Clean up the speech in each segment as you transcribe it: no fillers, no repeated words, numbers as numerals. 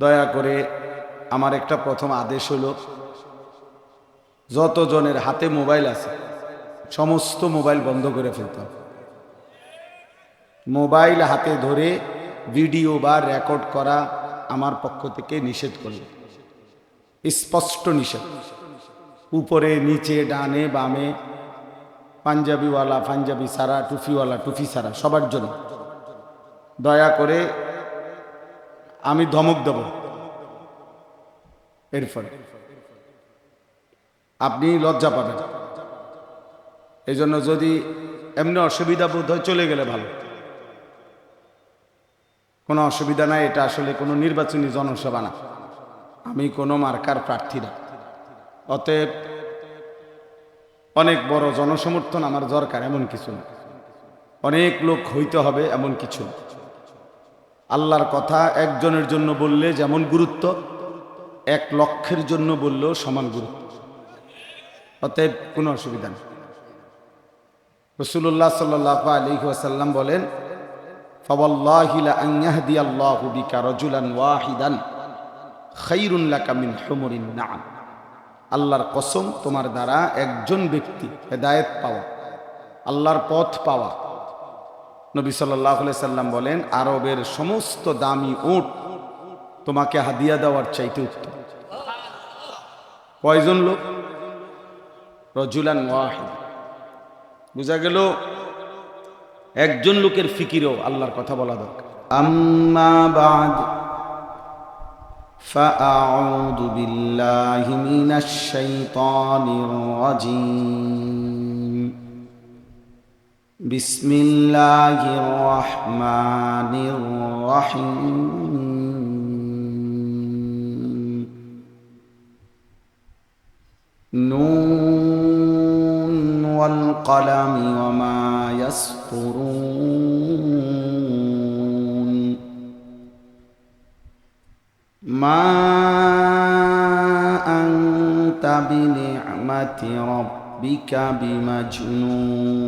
দয়া করে আমার একটা প্রথম আদেশ হলো, যতজনের হাতে মোবাইল আছে সমস্ত মোবাইল বন্ধ করে ফেলতে হবে। মোবাইল হাতে ধরে ভিডিও বা রেকর্ড করা আমার পক্ষ থেকে নিষেধ করল, স্পষ্ট নিষেধ। উপরে নিচে ডানে বামে, পাঞ্জাবিওয়ালা পাঞ্জাবি সারা, টুফিওয়ালা টুফি সারা, সবার জন্য দয়া করে আমি ধমক দেব। এর ফলে আপনি লজ্জা পাবেন। এই জন্য যদি এমনি অসুবিধা বোধ হয় চলে গেলে ভালো, কোনো অসুবিধা নাই। এটা আসলে কোনো নির্বাচনী জনসভা না, আমি কোনো মার্কার প্রার্থী না। অতএব অনেক বড় জনসমর্থন আমার দরকার এমন কিছু না, অনেক লোক হইতে হবে এমন কিছু না। আল্লাহর কথা একজনের জন্য বললে যেমন গুরুত্ব, 1,00,000-এর জন্য বললেও সমান গুরুত্ব। অতএব কোনো অসুবিধা নেই। রাসূলুল্লাহ সাল্লাল্লাহু আলাইহি ওয়াসাল্লাম বলেন, ফাওয়াল্লাহি লা আন ইয়াহদিয়াল্লাহু বিকা রাজুলান ওয়াহিদান খায়রুন লাকা মিন হুমুরিন না'ম। আল্লাহর কসম, তোমার দ্বারা একজন ব্যক্তি হেদায়েত পাওয়া, আল্লাহর পথ পাওয়া, নবী সাল্লাল্লাহু আলাইহি সাল্লাম বলেন, আরবের সমস্ত দামি উট তোমাকে হাদিয়া দেওয়ার চাইতে উত্তম। কয়জন লোক? রাজুলান ওয়াহিদ। বুঝা গেল একজন লোকের ফিকিরেও আল্লাহর কথা বলা দরকার। আম্মা বাদ ফাআউযু বিল্লাহি মিনাশ শাইতানির রাজীম। বিসমিল্লাহির রহমানির রহিম। নুন ওয়াল কলামি ওয়া মা ইয়াসতুরুন। মা আনতা বিনি'মাতি রাব্বিকা বিমাজনুন।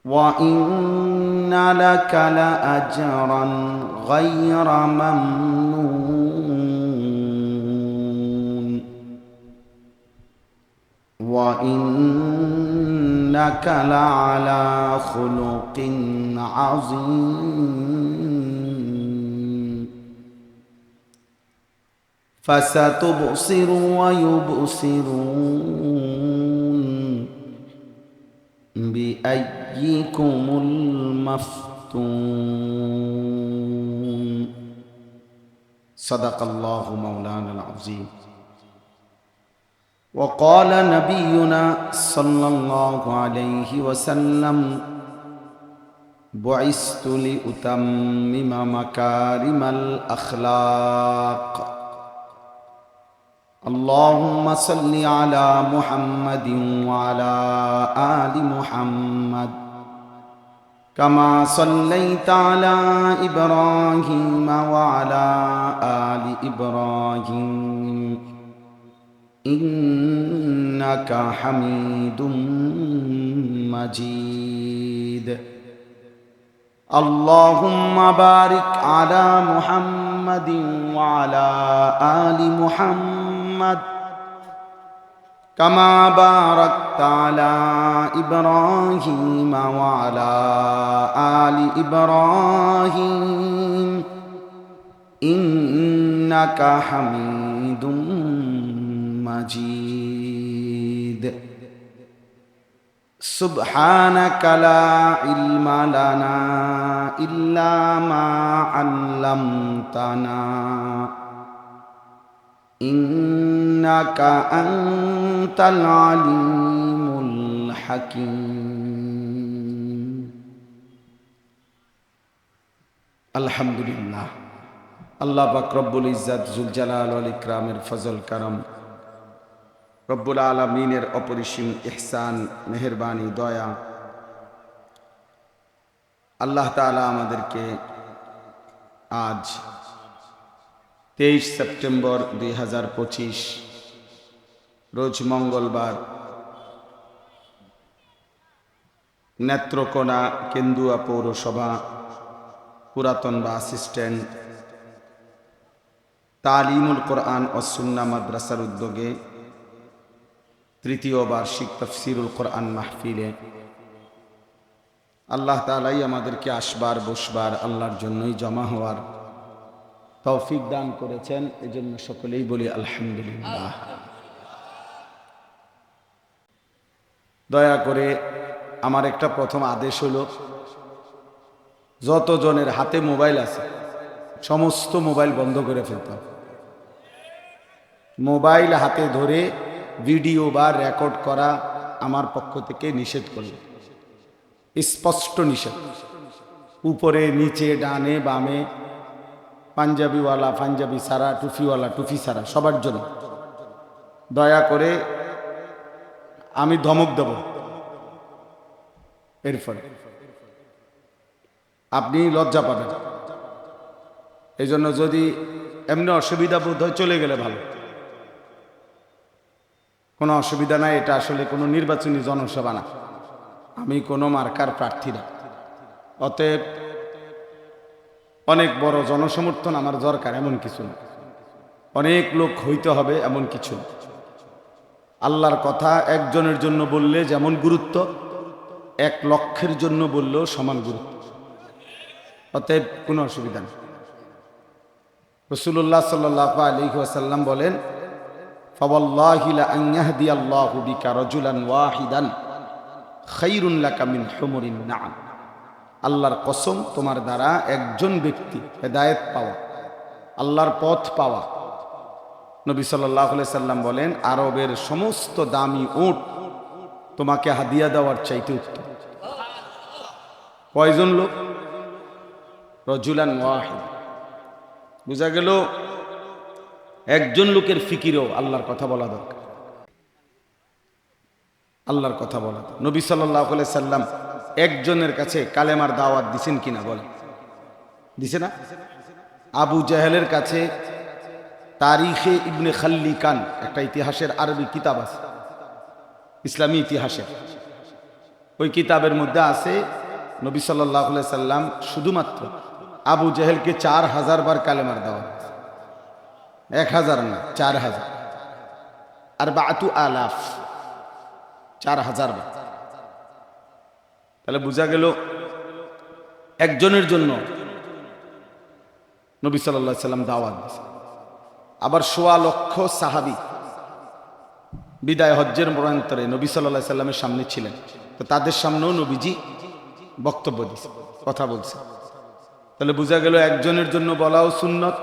ওয়া ইন্না লাকা লাআজরান গায়রা মামনুন। ওয়া ইন্নাকা লাআলা খুলুকিন আযীম। ফাসাতুবসিরু ওয়া ইউবসিরুন বিআইয়িকুমুল মাফতুন। সাদাকাল্লাহু মাওলানাল আযীম। وقال نبينا صلى الله عليه وسلم بعثت لأتمم مكارم الأخلاق. اللهم صل على محمد وعلى آل محمد كما صليت على إبراهيم وعلى آل إبراهيم إنك حميد مجيد. اللهم بارك على محمد وعلى آل محمد كما باركت على إبراهيم وعلى آل إبراهيم إنك حميد مجيد. سبحانك لا علم لنا إلا ما علمتنا إنك أنت العليم الحكيم. الحمد لله। আল্লাহ পাক রব্বুল ইজ্জত জুল জালাল ওয়াল ইকরামের ফজল কারম, রব্বুল আলামিনের অপরিসীম ইহসান, মেহেরবানি, দয়া, আল্লাহ তাআলা আমাদেরকে আজ 23 সেপ্টেম্বর 2025 রোজ মঙ্গলবার নেত্রকোনা কেন্দুয়া পৌরসভা পুরাতন বা অ্যাসিস্ট্যান্ট তালিমুল কোরআন ও সুন্নাহ মাদ্রাসার উদ্যোগে তৃতীয় বার্ষিক তাফসিরুল কোরআন মাহফিলে আল্লাহ তাআলাই আমাদেরকে আসবার বসবার আল্লাহর জন্যই জমা হওয়ার তৌফিক দান করেছেন। এজন্য সকলেই বলি আলহামদুলিল্লাহ। দয়া করে আমার একটা প্রথম আদেশ হলো, যতজনের হাতে মোবাইল আছে সমস্ত মোবাইল বন্ধ করে ফেলতে হবে। মোবাইল হাতে ধরে ভিডিও বা রেকর্ড করা আমার পক্ষ থেকে নিষেধ করল, স্পষ্ট নিষেধ। উপরে নিচে ডানে বামে, পাঞ্জাবিওয়ালা পাঞ্জাবি সারা, টুফিওয়ালা টুফি সারা, সবার জন্য দয়া করে আমি ধমক দেব। এরপরে আপনি লজ্জা পাবেন। এই জন্য যদি এমনি অসুবিধা বোধ হয় চলে গেলে ভালো, কোনো অসুবিধা নাই। এটা আসলে কোনো নির্বাচনী জনসভা না, আমি কোনো মার্কার প্রার্থী না। অতএব অনেক বড় জনসমর্থন আমার দরকার এমন কিছু না, অনেক লোক হইতে হবে এমন কিছু না। আল্লাহর কথা একজনের জন্য বললে যেমন গুরুত্ব, 1 লক্ষের জন্য বললেও সমান গুরুত্ব। অতএব কোনো অসুবিধা নেই। রাসূলুল্লাহ সাল্লাল্লাহু আলাইহি ওয়াসাল্লাম বলেন, ফাওয়াল্লাহি লা আন ইয়াহদিয়াল্লাহু বিকা রাজুলান ওয়াহিদান খায়রুন লাকা মিন হুমুরিন না'ম। আল্লাহর কসম, তোমার দ্বারা একজন ব্যক্তি হেদায়েত পাওয়া, আল্লাহর পথ পাওয়া। নবী সাল্লাল্লাহু আলাইহি সাল্লাম বলেন, আরবের সমস্ত দামি উট তোমাকে হাদিয়া দেওয়ার চাইতে উত্তম। কয়জন লোক? রাজুলান ওয়াহিদ। বুঝা গেল একজন লোকের ফিকিরেও আল্লাহর কথা বলা দরকার, আল্লাহর কথা বলা। নবী সাল্লাল্লাহু আলাইহি সাল্লাম একজনের কাছে কালেমার দাওয়াত দিছেন কিনা বলেন? দিছে না? আবু জাহেলের কাছে তারিখে ইবনে খাল্লিকান, একটা ইতিহাসের আরবি কিতাব আছে, ইসলামী ইতিহাসের। ওই কিতাবের মধ্যে আছে নবী সাল্লাল্লাহু আলাইহি সাল্লাম শুধুমাত্র আবু জাহেলকে 4000 বার কালেমার দাওয়াত, 1000 না, 4000, আর বাতু আলাফ, 4000 বার। তাহলে বোঝা গেল একজনের জন্য নবী সাল্লাল্লাহু আলাইহি সাল্লাম দাওয়াত দিয়েছেন। আবার 1.25 লক্ষ সাহাবী বিদায় হজ্জের মরান্তরে নবী সাল্লাল্লাহু আলাইহি সাল্লামের সামনে ছিলেন, তো তাদের সামনেও নবীজি বক্তব্য দিয়েছে, কথা বলছে। তাহলে বোঝা গেল একজনের জন্য বলাও সুন্নত,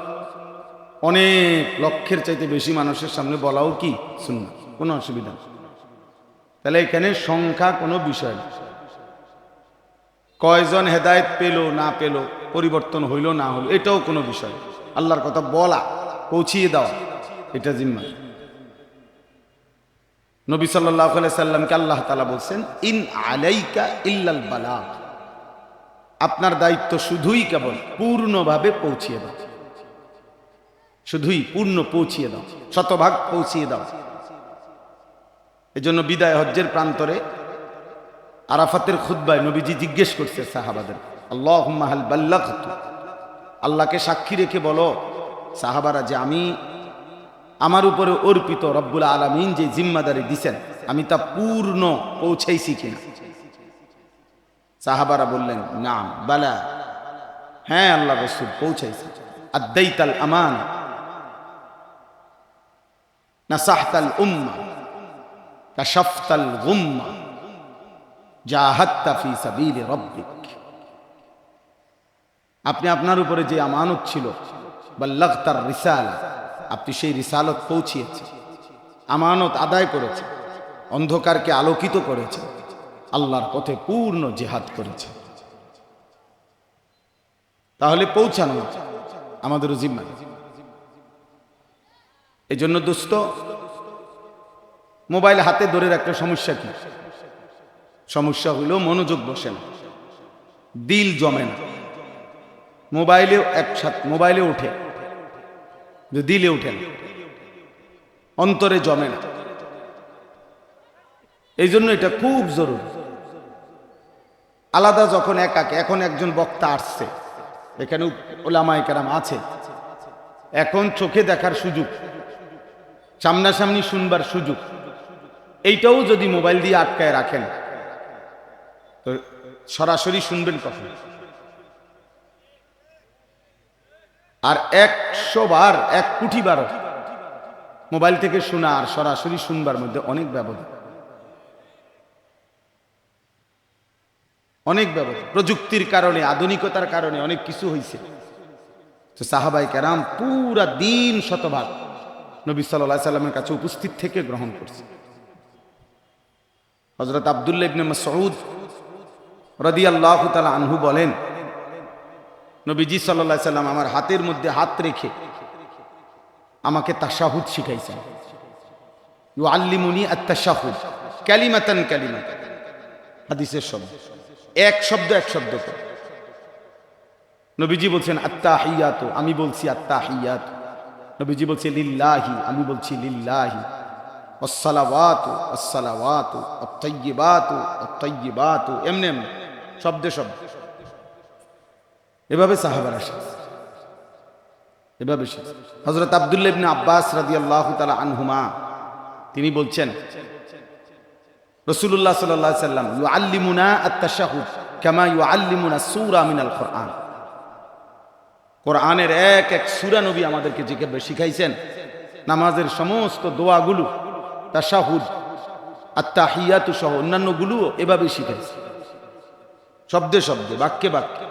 অনেক লক্ষের চাইতে বেশি মানুষের সামনে বলাও কি সুন্নত, কোনো অসুবিধা নেই। তাহলে এখানে সংখ্যা কোনো বিষয় না, কয়জন হেদায়েত পেল না পেল, পরিবর্তন হইল না হইল, এটাও কোনো বিষয়। আল্লাহর কথা বলা, পৌঁছিয়ে দেওয়া, এটা জিম্মা। নবী সাল্লাল্লাহু আলাইহি সাল্লামকে আল্লাহ তাআলা বলছেন, ইন আলাইকা ইল্লাল বালাগ, আপনার দায়িত্ব শুধুই কেবল পূর্ণভাবে পৌঁছিয়ে দাও, শুধুই পূর্ণ পৌঁছিয়ে দাও, শতভাগ পৌঁছিয়ে দাও। এজন্য বিদায় হজ্জের প্রান্তরে আরাফাতের খুতবায় নবীজি জিজ্ঞেস করছে সাহাবাদের, আল্লাহুম্মা হাল বাল্লাগতু, আল্লাহকে সাক্ষী রেখে বলো সাহাবারা যে আমি আমার উপরে অর্পিত রব্বুল আলামিন যে জিম্মাদারি দিছেন আমি তা পূর্ণ পৌঁছাইছি কিনা। সাহাবারা বললেন নাম বালা, হ্যাঁ আল্লাহ রাসূল পৌঁছাইছি। আদাইতাল আমানা, নাসাহতাল উম্মাহ, কাশাফতাল গুম্মা, জাহাদতা ফি সাবিলি রাব্বিক। আপনি আপনার উপরে যে আমানত ছিল, বাল্লাগতার রিসালা, আপনি সেই রিসালত পৌঁছিয়েছেন, আমানত আদায় করেছেন, অন্ধকারকে আলোকিত করেছেন, আল্লাহর পথে পূর্ণ জিহাদ করেছেন। তাহলে পৌঁছানো আমাদেরও জিম্মা। এই জন্য দোস্ত, মোবাইল হাতে ধরে রাখতে সমস্যা কি? সমস্যা হইল মনোযোগ বসে না, দিল জমে না। মোবাইলেও একসাথে মোবাইলে উঠে, দিলে উঠে না, অন্তরে জমে না। এই জন্য এটা খুব জরুরি। আলাদা যখন একাকে, এখন একজন বক্তা আসছে, এখানে উলামায়ে কেরাম আছে। এখন চোখে দেখার সুযোগ, সামনাসামনি শুনবার সুযোগ, এইটাও যদি মোবাইল দিয়ে আটকায় রাখেন তো সরাসরি শুনবেন কখন? আর 100 বার 1 কোটি বার মোবাইল থেকে শোনা আর সরাসরি শুনবার মধ্যে অনেক ব্যবধান, অনেক ব্যবধান। প্রযুক্তির কারণে, আধুনিকতার কারণে অনেক কিছু হয়েছে। তো সাহাবায়ে কেরাম পুরা দিন শতভাগ নবী সাল্লাল্লাহু আলাইহি সাল্লামের কাছে উপস্থিত থেকে গ্রহণ করছে। হযরত আব্দুল্লাহ ইবনে মাসউদ রাদিয়াল্লাহু তাআলা আনহু বলেন, নবীজি সাল্লাল্লাহু আলাইহি সাল্লাম আমার হাতের মধ্যে হাত রেখে আমাকে তাশাহুদ শিখাইছেন। ইউআল্লিমুনি আত-তাশাহুদ কালিমাতান কালিমাতান, হাদিসের শব্দ, এক শব্দ এক শব্দ করে। নবীজি বলছেন আত-তাহিয়াতু, আমি বলছি আত-তাহিয়াতু। নবীজি বলছে লিল্লাহি, আমি বলছি লিল্লাহি। আসসালাওয়াতু আসসালাওয়াতু আত-তাইয়্যিবাতু আত-তাইয়্যিবাতু, এমনি এমনি শব্দে শব্দ। এভাবে সাহাবারা শিখছে, এভাবে শিখছে। হযরত আব্দুল্লাহ ইবনে আব্বাস রাদিয়াল্লাহু তাআলা আনহুমা তিনি বলছেন রাসূলুল্লাহ সাল্লাল্লাহু আলাইহি সাল্লাম ইউআল্লিমুনা আত-তাশাহুদ কামা ইউআল্লিমুনা সূরা মিনাল কুরআন। কোরআনের এক এক সূরা নবী আমাদেরকে যেভাবে শিখাইছেন, নামাজের সমস্ত দোয়াগুলো, তাশাহুদ, আত-তাহিয়াতু সহ অন্যান্যগুলো এভাবে শিখাইছে, শব্দে শব্দে, বাক্যে বাক্যে।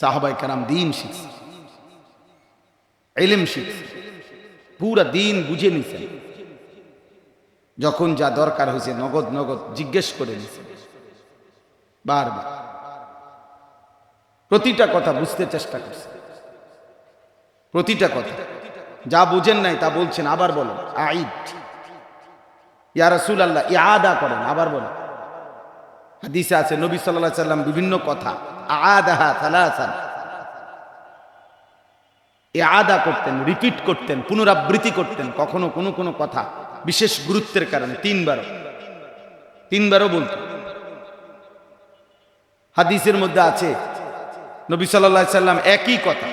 সাহাবায়ে কেরাম দ্বীন শিখছে, ইলম শিখছে, পুরা দিন বুঝে নিছেন। যখন যা দরকার হয়েছে নগদ নগদ জিজ্ঞেস করে নিছেন বারবার, প্রতিটা কথা বুঝতে চেষ্টা করছে, প্রতিটা কথা। যা বুঝেন নাই তা বলছেন, আবার বলেন আইদ ইয়া রাসূলুল্লাহ, ইআদা করেন, আবার বলেন। হাদিসে আছে নবী সাল্লাল্লাহু আলাইহি সাল্লাম বিভিন্ন কথা আআদাহা সালাসান, ইআদা করতেন, রিপিট করতেন, পুনরাবৃত্তি করতেন। কখনো কোনো কোনো কথা বিশেষ গুরুত্বের কারণে তিনবারও বলতেন। হাদিসের মধ্যে আছে নবী সাল্লাল্লাহু আলাইহি সাল্লাম একই কথা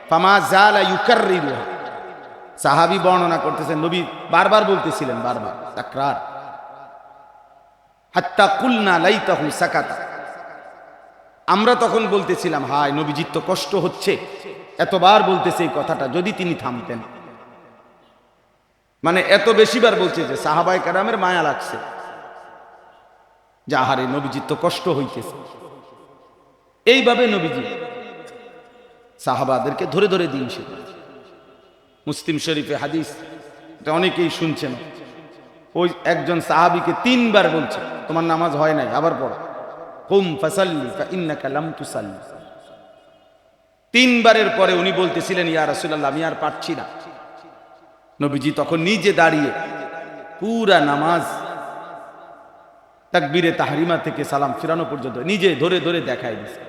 ফামা জালা ইউকাররিরুহা, সাহাবী বর্ণনা করতেছেন নবী বারবার বলতেছিলেন, বারবার তাকরার, হাত্তা কুলনা লাইতাহু সাকাতা, আমরা তখন বলতেছিলাম হায় নবীজির তো কষ্ট হচ্ছে, এতবার বলতেছে এই কথাটা, যদি তিনি থামতেন। মানে এত বেশিবার বলছে যে সাহাবায়ে কেরামের মায়া লাগছে, যে আহারে নবীজির তো কষ্ট হইতেছে। এইভাবে নবীজি সাহাবাদেরকে ধরে ধরে দিন শিখাচ্ছে। মুসলিম শরীফে হাদিস, এটা অনেকেই শুনছেন, ওই একজন সাহাবীকে 3 বার বলছে তোমার নামাজ হয় নাই, আবার পড়ো, কুম ফাসাল্লি ফাইন্নাকা লাম তুসাল্লি। 3 বারের পরে উনি বলতেছিলেন ইয়া রাসূলুল্লাহ আমি আর পারছি না। নবীজি তখন নিজে দাঁড়িয়ে পুরা নামাজ তাকবীরে তাহরিমা থেকে সালাম ফিরানো পর্যন্ত নিজে ধরে ধরে দেখাই দিয়েছে।